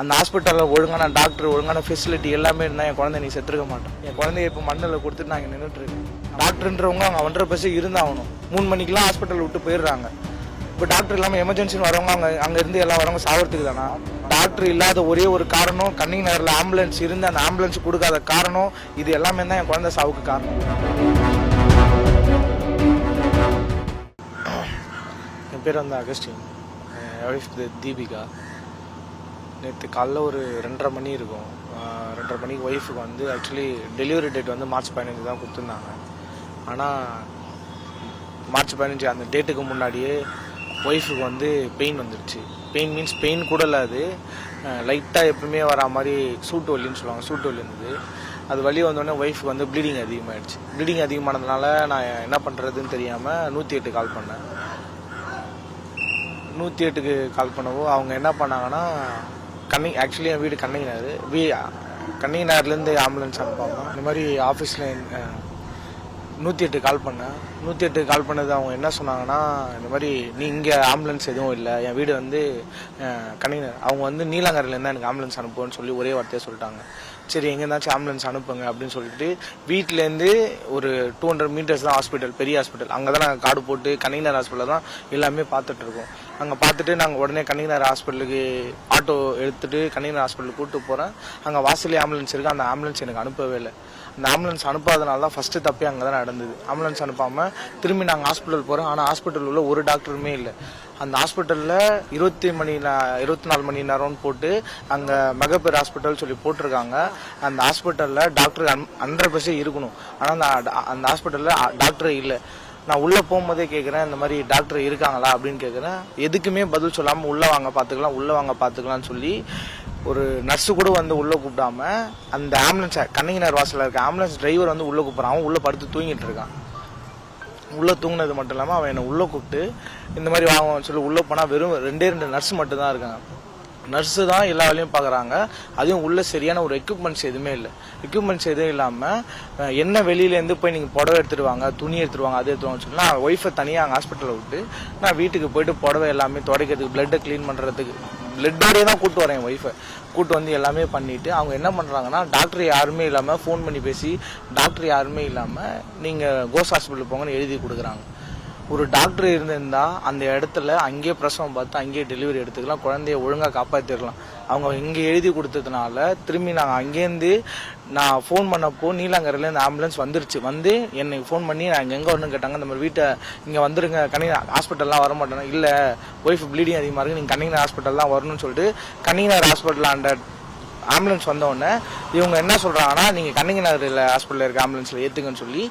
அந்த ஹாஸ்பிட்டலில் ஒழுங்கான டாக்டர் ஒழுங்கான ஃபெசிலிட்டி எல்லாமே இருந்தால் என் குழந்தை நீ செத்துருக்க மாட்டேன். என் குழந்தைய இப்போ மண்ணில் கொடுத்துட்டு நான் இங்கே நின்றுட்டுருக்கேன். டாக்டர்ன்றவங்க அவங்க 100% இருந்தாகணும். 3 மணிக்கெலாம் ஹாஸ்பிட்டல் விட்டு போயிடுறாங்க. இப்போ டாக்டர் இல்லாமல் எமர்ஜென்சின்னு வரவங்க அங்கே இருந்து எல்லாம் வரவங்க சாவறதுக்கு தானா? டாக்டர் இல்லாத ஒரே ஒரு காரணம் கன்னிங் நகரில் ஆம்புலன்ஸ் இருந்து அந்த ஆம்புலன்ஸ் கொடுக்காத காரணம் இது எல்லாமே தான் என் குழந்தை சாவுக்கு காரணம். என் பேர் வந்து அகஸ்டின், ஒய்ஃப் தீபிகா. நேற்று காலைல ஒரு 2:30 மணி இருக்கும். 2:30 மணிக்கு ஒய்ஃபுக்கு வந்து ஆக்சுவலி டெலிவரி டேட் வந்து மார்ச் 15 தான் கொடுத்துருந்தாங்க. ஆனால் மார்ச் 15 அந்த டேட்டுக்கு முன்னாடியே ஒய்ஃபுக்கு வந்து பெயின் வந்துடுச்சு. பெயின் மீன்ஸ் பெயின் கூட இல்லை, அது லைட்டாக எப்பவுமே வரா மாதிரி சூட்டு வலின்னு சொல்லுவாங்க, சூட்டு வலி இருந்தது. அது வலி வந்தோடனே ஒய்ஃபுக்கு வந்து ப்ளீடிங் அதிகமாகிடுச்சு. ப்ளீடிங் அதிகமானதுனால நான் என்ன பண்ணுறதுன்னு தெரியாமல் 108 கால் பண்ணேன். 108க்கு கால் பண்ணவோ அவங்க என்ன பண்ணாங்கன்னா, ஆக்சுவலி என் வீடு கன்னிங் நகர்லேருந்து ஆம்புலன்ஸ் அனுப்பாங்க. இந்த மாதிரி ஆஃபீஸில் 108 கால் பண்ணேன். 108 கால் பண்ணது அவங்க என்ன சொன்னாங்கன்னா, இந்த மாதிரி நீ இங்கே ஆம்புலன்ஸ் எதுவும் இல்லை, என் வீடு வந்து கன்னிங் நகர். அவங்க வந்து நீலாங்கரையிலேருந்து எனக்கு ஆம்புலன்ஸ் அனுப்புவோன்னு சொல்லி ஒரே வார்த்தையாக சொல்லிட்டாங்க. சரி எங்கே இருந்தாச்சும் ஆம்புலன்ஸ் அனுப்புங்க அப்படின்னு சொல்லிட்டு வீட்டிலேருந்து ஒரு 200 மீட்டர்ஸ் தான் ஹாஸ்பிட்டல், பெரிய ஹாஸ்பிட்டல். அங்கே தான் நாங்கள் கார்டு போட்டு கன்னிங் நகர் ஹாஸ்பிட்டலில் தான் எல்லாமே பார்த்துட்ருக்கோம். அங்கே பார்த்துட்டு நாங்கள் உடனே கன்னிங் நகர் ஹாஸ்பிட்டலுக்கு ஆட்டோ எடுத்துகிட்டு கன்னிங் நகர் ஹாஸ்பிட்டலுக்கு கூப்பிட்டு போகிறேன். அங்கே வாசலே ஆம்புலன்ஸ் இருக்குது. அந்த ஆம்புலன்ஸ் எனக்கு அனுப்பவே இல்லை. அந்த ஆம்புலன்ஸ் அனுப்பாதனால தான் ஃபஸ்ட்டு தப்பே அங்கே தான் நடந்தது. ஆம்புலன்ஸ் அனுப்பாமல் திரும்பி நாங்கள் ஹாஸ்பிட்டல் போகிறோம். ஆனால் ஹாஸ்பிட்டல் உள்ள ஒரு டாக்டருமே இல்லை. அந்த ஹாஸ்பிட்டலில் 24 மணி நேரம்னு போட்டு அங்கே மெகப்பேர் ஹாஸ்பிட்டல் சொல்லி போட்டிருக்காங்க. அந்த ஹாஸ்பிட்டலில் டாக்டர் 100% இருக்கணும். ஆனால் அந்த ஹாஸ்பிட்டலில் டாக்டரே இல்லை. நான் உள்ளே போகும்போதே கேட்குறேன், இந்த மாதிரி டாக்டர் இருக்காங்களா அப்படின்னு கேட்குறேன். எதுக்குமே பதில் சொல்லாமல் உள்ளே வாங்க பார்த்துக்கலாம்னு சொல்லி ஒரு நர்ஸு கூட வந்து உள்ளே கூப்பிடாம அந்த ஆம்புலன்ஸை கன்னிங் நகர் வாசலில் இருக்க ஆம்புலன்ஸ் டிரைவர் வந்து உள்ளே கூப்பிட்றான். அவன் உள்ளே படுத்து தூங்கிட்டு இருக்கான். உள்ளே தூங்கினது மட்டும் இல்லாமல் அவன் என்னை உள்ளே கூப்பிட்டு இந்த மாதிரி வாங்க சொல்லி உள்ளே போனால் வெறும் 2 நர்ஸ் மட்டும் தான் இருக்காங்க. நர்ஸு தான் எல்லா வேலையும் பார்க்குறாங்க. அதுவும் உள்ள சரியான ஒரு எக்யூப்மெண்ட்ஸ் எதுவுமே இல்லை. எக்யூப்மெண்ட்ஸ் எதுவும் இல்லாமல் என்ன வெளியிலேருந்து போய் நீங்கள் புடவை எடுத்துகிட்டு வாங்க, துணி எடுத்துகிட்டு வாங்க, அது எடுத்துவாங்கன்னு சொல்லி நான் ஒய்ஃபை தனியாக அங்கே ஹாஸ்பிட்டலில் விட்டு நான் வீட்டுக்கு போயிட்டு புடவை எல்லாமே துடைக்கிறதுக்கு, பிளட்டை க்ளீன் பண்ணுறதுக்கு பிளட்டோடே தான் கூப்பிட்டு வரேன். ஒய்ஃபை கூப்பிட்டு வந்து எல்லாமே பண்ணிவிட்டு அவங்க என்ன பண்ணுறாங்கன்னா, டாக்டர் யாருமே இல்லாமல் ஃபோன் பண்ணி பேசி டாக்டர் யாருமே இல்லாமல் நீங்கள் கோஸ் ஹாஸ்பிட்டல் போங்கன்னு எழுதி கொடுக்குறாங்க. ஒரு டாக்டர் இருந்திருந்தா அந்த இடத்துல அங்கேயே பிரசவம் பார்த்து அங்கேயே டெலிவரி எடுத்துக்கலாம், குழந்தைய ஒழுங்காக காப்பாற்றிடலாம். அவங்க இங்கே எழுதி கொடுத்ததுனால திரும்பி நாங்கள் அங்கேருந்து நான் ஃபோன் பண்ணப்போ நீலாங்கரையிலேருந்து ஆம்புலன்ஸ் வந்துருச்சு. வந்து என்னை ஃபோன் பண்ணி நான் எங்கே வரணும்னு கேட்டாங்க. இந்த மாதிரி வீட்டை இங்கே வந்துருங்க, கன்னிங் ஹாஸ்பிட்டல்லாம் வர மாட்டேன்னா, இல்லை ஒய்ஃப் ப்ளீடிங் அதிகமாக இருக்குது, நீங்கள் கன்னிங் ஹாஸ்பிட்டல் தான் வரணும்னு சொல்லிட்டு கன்னிங் நகர் ஹாஸ்பிட்டல் அந்த ஆம்புலன்ஸ் வந்தோடனே இவங்க என்ன சொல்கிறாங்கன்னா, நீங்கள் கன்னிங் நகரில் ஹாஸ்பிட்டலில் இருக்க ஆம்புலன்ஸில் ஏற்றுங்கன்னு சொல்லி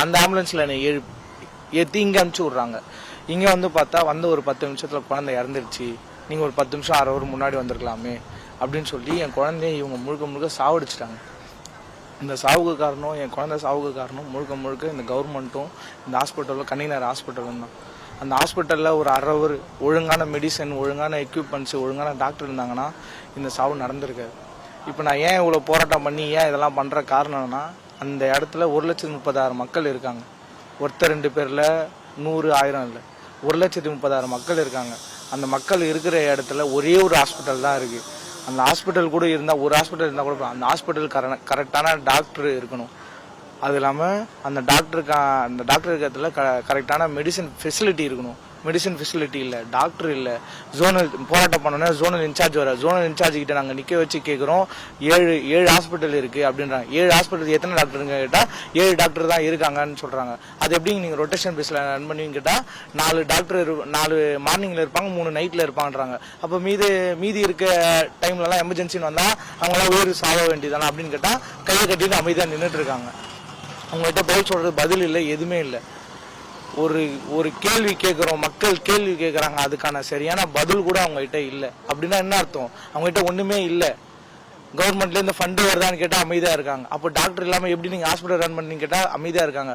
அந்த ஆம்புலன்ஸில் என்னை ஏற்றி இங்கே அனுப்பிச்சி விட்றாங்க. இங்கே வந்து பார்த்தா ஒரு 10 நிமிஷத்தில் குழந்தை இறந்துருச்சு, நீங்கள் ஒரு 10 நிமிஷம் 1/2 hour முன்னாடி வந்திருக்கலாமே அப்படின்னு சொல்லி என் குழந்தைய இவங்க முழுக்க சாவடிச்சிட்டாங்க. இந்த சாவுக்கு காரணம், என் குழந்தை சாவுக்கு காரணம் முழுக்க இந்த கவர்மெண்ட்டும் இந்த ஹாஸ்பிட்டலும் கன்னிங் நகர் ஹாஸ்பிட்டலும் தான். அந்த ஹாஸ்பிட்டலில் ஒரு 1/2 hour ஒழுங்கான மெடிசன், ஒழுங்கான எக்யூப்மெண்ட்ஸு, ஒழுங்கான டாக்டர் இருந்தாங்கன்னா இந்த சாவு நடந்திருக்காது. இப்போ நான் ஏன் இவ்வளோ போராட்டம் பண்ணி ஏன் இதெல்லாம் பண்ணுற காரணம்னா, அந்த இடத்துல 1,30,000 மக்கள் இருக்காங்க. ஒருத்தர் 2 பேரில் 100 1000 இல்லை, 1,30,000 மக்கள் இருக்காங்க. அந்த மக்கள் இருக்கிற இடத்துல ஒரே ஒரு ஹாஸ்பிட்டல் தான் இருக்குது. அந்த ஹாஸ்பிட்டல் கூட இருந்தால், ஒரு ஹாஸ்பிட்டல் இருந்தால் கூட அந்த ஹாஸ்பிட்டல் கரெக்டான டாக்டர் இருக்கணும். அது இல்லாமல் அந்த டாக்டர் இருக்கிறதுல கரெக்டான மெடிசன் ஃபெசிலிட்டி இருக்கணும். மெடிசன் ஃபெசிலிட்டி இல்லை, டாக்டர் இல்லை. ஜோனல் போராட்டம் பண்ணோன்னா ஜோனல் இன்சார்ஜ் ஜோனல் இன்சார்ஜ் கிட்ட நாங்கள் நிற்க வச்சு கேட்குறோம், 7 ஹாஸ்பிட்டல் இருக்குது அப்படின்றாங்க. 7 ஹாஸ்பிட்டல் எத்தனை டாக்டருங்க கேட்டால் 7 டாக்டர் தான் இருக்காங்கன்னு சொல்கிறாங்க. அது எப்படிங்க நீங்கள் ரொட்டேஷன் பேஸில் ரன் பண்ணுவீங்க கேட்டால் 4 டாக்டர் 4 மார்னிங்கில் இருப்பாங்க, 3 நைட்டில் இருப்பாங்கன்றாங்க. அப்போ மீதி இருக்க டைம்லலாம் எமர்ஜென்சின்னு வந்தால் அவங்களாம் உயிர் சாக வேண்டியதானே அப்படின்னு கேட்டால் கையை கட்டிட்டு அமைதியாக நின்றுட்டு இருக்காங்க. அவங்கள்ட்ட பதில் சொல்கிறது பதில் இல்லை, எதுவுமே இல்லை. ஒரு கேள்வி கேட்குறோம், மக்கள் கேள்வி கேட்குறாங்க, அதுக்கான சரியான பதில் கூட அவங்ககிட்ட இல்லை. அப்படின்னா என்ன அர்த்தம்? அவங்ககிட்ட ஒன்றுமே இல்லை. கவர்மெண்ட்லேருந்து ஃபண்டு வருதான்னு கேட்டால் அமைதியாக இருக்காங்க. அப்போ டாக்டர் இல்லாமல் எப்படி நீங்கள் ஹாஸ்பிட்டல் ரன் பண்ணீங்க கேட்டால் அமைதியாக இருக்காங்க.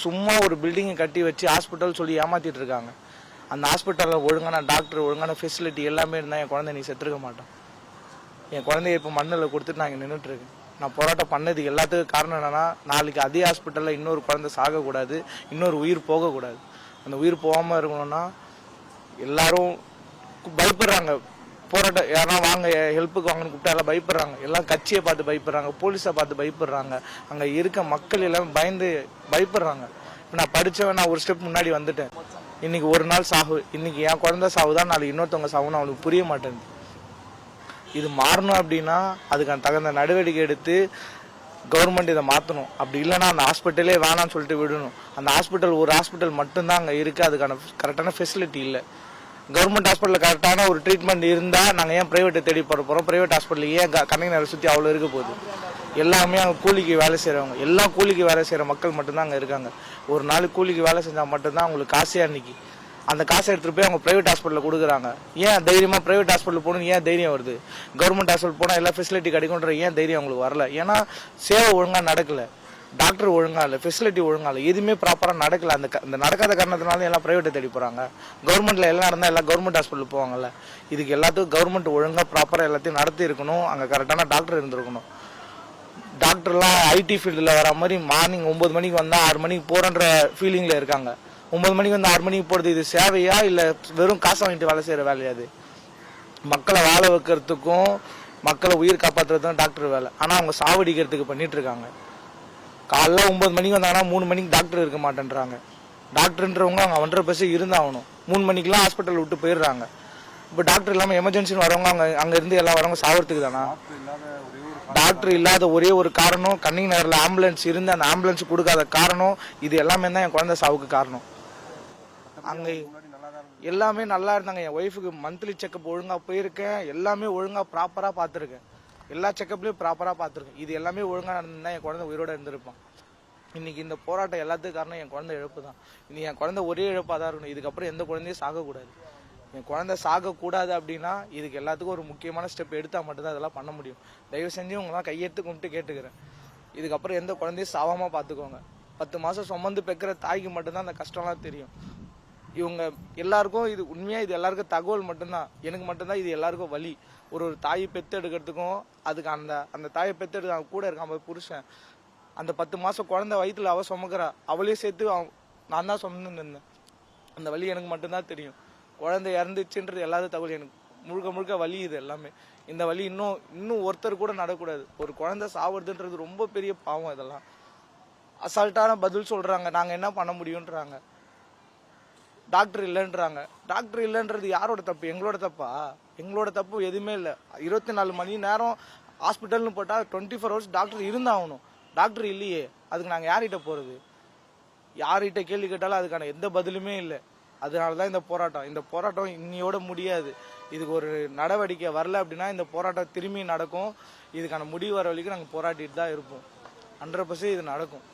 சும்மா ஒரு பில்டிங்கை கட்டி வச்சு ஹாஸ்பிட்டல் சொல்லி ஏமாற்றிட்டு இருக்காங்க. அந்த ஹாஸ்பிட்டலில் ஒழுங்கான டாக்டர், ஒழுங்கான ஃபெசிலிட்டி எல்லாமே இருந்தால் என் குழந்தை நீ செத்துருக்க மாட்டான். என் குழந்தைய இப்போ மண்ணில் கொடுத்துட்டு நான் இங்கே நின்றுட்டுருக்கேன். நான் போராட்டம் பண்ணது எல்லாத்துக்கும் காரணம் என்னென்னா, நாளைக்கு அதே ஹாஸ்பிட்டலில் இன்னொரு குழந்தை சாகக்கூடாது, இன்னொரு உயிர் போகக்கூடாது. அந்த உயிர் போகாமல் இருக்கணும்னா எல்லாரும் பயப்படுறாங்க. போராட்டம் யாரா வாங்க ஹெல்ப்புக்கு வாங்கன்னு கூப்பிட்டா எல்லாம் பயப்படுறாங்க. எல்லாம் கட்சியை பார்த்து பயப்படுறாங்க, போலீஸை பார்த்து பயப்படுறாங்க. அங்கே இருக்க மக்கள் எல்லாம் பயந்து பயப்படுறாங்க. இப்போ நான் படித்தவன், நான் ஒரு ஸ்டெப் முன்னாடி வந்துட்டேன். இன்னைக்கு ஒரு நாள் சாவு, இன்னைக்கு என் குழந்தை சாவுதான், நாளைக்கு இன்னொருத்தவங்க சாவுன்னு அவனுக்கு புரிய மாட்டேங்குது. இது மாறணும் அப்படின்னா அதுக்கான தகுந்த நடவடிக்கை எடுத்து கவர்மெண்ட் இதை மாற்றணும். அப்படி இல்லைன்னா அந்த ஹாஸ்பிட்டலே வேணான்னு சொல்லிட்டு விடணும். அந்த ஹாஸ்பிட்டல் ஒரு ஹாஸ்பிட்டல் மட்டும்தான் அங்கே இருக்குது, அதுக்கான கரெக்டான ஃபெசிலிட்டி இல்லை. கவர்மெண்ட் ஹாஸ்பிட்டலில் கரெக்டான ஒரு ட்ரீட்மெண்ட் இருந்தால் நாங்கள் ஏன் ப்ரைவேட்டை தேடி போகிறோம்? ப்ரைவேட் ஹாஸ்பிட்டல் ஏன் கண்ணகி சுற்றி அவ்வளோ இருக்க போகுது? எல்லாமே அங்கே கூலிக்கு வேலை செய்கிறவங்க, எல்லாம் கூலிக்கு வேலை செய்கிற மக்கள் மட்டும்தான் அங்கே இருக்காங்க. ஒரு நாள் கூலிக்கு வேலை செஞ்சால் மட்டும்தான் அவங்களுக்கு காசே அன்னைக்கு. அந்த காசை எடுத்துகிட்டு போய் அவங்க ப்ரைவேட் ஹாஸ்பிட்டலில் கொடுக்குறாங்க. ஏன் தைரியமாக ப்ரைவேட் ஹாஸ்பிட்டல் போகணும்னு ஏன் தைரியம் வருது? கவர்மெண்ட் ஹாஸ்பிட்டல் போனால் எல்லா ஃபெசிலிட்டி கிடைக்கும்ன்ற ஏன் தைரியம் அவங்களுக்கு வரல? ஏன்னா சேவை ஒழுங்காக நடக்கலை, டாக்டர் ஒழுங்காக இல்லை, ஃபெசிலிட்டி ஒழுங்காக இல்லை, எதுவுமே ப்ராப்பராக நடக்கல. அந்த நடக்காத காரணத்தினால எல்லாம் ப்ரைவேட்டை தேடி போகிறாங்க. கவர்மெண்ட்டில் எல்லாம் நடந்தால் எல்லாம் கவர்மெண்ட் ஹாஸ்பிட்டல் போவாங்கல்ல. இதுக்கு எல்லாத்துக்கும் கவர்மெண்ட் ஒழுங்காக ப்ராப்பராக எல்லாத்தையும் நடத்தி இருக்கணும். அங்கே கரெக்டான டாக்டர் இருந்திருக்கணும். டாக்டர்லாம் ஐடி ஃபீல்டில் வர மாதிரி மார்னிங் 9 மணிக்கு வந்தால் 6 மணிக்கு போகிறன்ற ஃபீலிங்கில் இருக்காங்க. 9 மணிக்கு வந்து 6 மணிக்கு போகிறது இது சேவையா இல்லை வெறும் காசை வாங்கிட்டு வேலை செய்கிற வேலையாது? மக்களை வாழ வைக்கிறதுக்கும் மக்களை உயிர் காப்பாற்றுறதுக்கும் டாக்டர் வேலை. ஆனால் அவங்க சாவடிக்கிறதுக்கு பண்ணிட்டு இருக்காங்க. காலைல 9 மணிக்கு வந்தாங்கன்னா 3 மணிக்கு டாக்டர் இருக்க மாட்டேன்றாங்க. டாக்டர்ன்றவங்க அவங்க 100% இருந்தாகணும். 3 மணிக்கெலாம் ஹாஸ்பிட்டல் விட்டு போயிடுறாங்க. இப்போ டாக்டர் இல்லாமல் எமர்ஜென்சின்னு வரவங்க அங்கே இருந்து எல்லாம் வரவங்க சாவறதுக்கு தானா? டாக்டர் இல்லாத ஒரே ஒரு காரணம், கண்ணகி நகரில் ஆம்புலன்ஸ் இருந்து அந்த ஆம்புலன்ஸ் கொடுக்காத காரணம், இது எல்லாமே தான் என் குழந்தை சாவுக்கு காரணம். அங்கே எல்லாமே நல்லா இருந்தாங்க. என் ஒய்ஃபுக்கு மந்த்லி செக்கப் ஒழுங்காக போயிருக்கேன், எல்லாமே ஒழுங்காக ப்ராப்பராக பார்த்துருக்கேன், எல்லா செக்கப்லேயும் ப்ராப்பராக பார்த்துருக்கேன். இது எல்லாமே ஒழுங்காக நடந்திருந்தா என் குழந்தை உயிரோடு இருந்திருப்பான். இன்னைக்கு இந்த போராட்டம் எல்லாத்துக்கும் காரணம் என் குழந்தை இழப்பு தான். இன்னைக்கு என் குழந்தை ஒரே இழப்பாக தான் இருக்கணும். இதுக்கப்புறம் எந்த குழந்தையும் சாகக்கூடாது. என் குழந்தை சாகக்கூடாது அப்படின்னா இதுக்கு எல்லாத்துக்கும் ஒரு முக்கியமான ஸ்டெப் எடுத்தால் மட்டும்தான் அதெல்லாம் பண்ண முடியும். தயவு செஞ்சு உங்களாம் கையெடுத்து கும்பிட்டு கேட்டுக்கிறேன். இதுக்கப்புறம் எந்த குழந்தையும் சாவாமல் பார்த்துக்கோங்க. 10 மாதம் சுமந்து பெக்கிற தாய்க்கு மட்டும்தான் அந்த கஷ்டம்லாம் தெரியும். இவங்க எல்லாருக்கும் இது உண்மையாக இது எல்லாருக்கும் தகவல் மட்டும்தான், எனக்கு மட்டும்தான் இது எல்லாருக்கும் வலி. ஒரு தாயை பெற்று எடுக்கிறதுக்கும் அதுக்கு அந்த தாயை பெற்று எடுக்க அவங்க கூட இருக்கான் புருஷன். அந்த 10 மாதம் குழந்தை வயிற்றுல அவள் சுமக்கிறா, அவளே சேர்த்து நான் தான் சுமந்து நின்றேன். அந்த வலி எனக்கு மட்டும்தான் தெரியும். குழந்தை இறந்துச்சுன்றது எல்லாத தகவல் எனக்கு முழுக்க முழுக்க வலி. இது எல்லாமே இந்த வலி இன்னும் ஒருத்தர் கூட நடக்கூடாது. ஒரு குழந்தை சாவறதுன்றது ரொம்ப பெரிய பாவம். இதெல்லாம் அசால்ட்டான பதில் சொல்றாங்க. நாங்கள் என்ன பண்ண முடியும்ன்றாங்க. டாக்டர் இல்லைன்றாங்க. டாக்டர் இல்லைன்றது யாரோட தப்பு? எங்களோட தப்பா? எங்களோட தப்பு எதுவுமே இல்லை. 24 மணி நேரம் ஹாஸ்பிட்டல்னு போட்டால் 24 hours டாக்டர் இருந்தாகணும். டாக்டர் இல்லையே, அதுக்கு நாங்கள் யார்கிட்ட போகிறது? யார்கிட்ட கேள்வி கேட்டாலும் அதுக்கான எந்த பதிலுமே இல்லை. அதனால தான் இந்த போராட்டம் இன்னையோட முடியாது. இதுக்கு ஒரு நடவடிக்கை வரல அப்படின்னா இந்த போராட்டம் திரும்பி நடக்கும். இதுக்கான முடிவு வர வரைக்கும் நாங்கள் போராட்டிட்டு தான் இருப்போம். 100% இது நடக்கும்.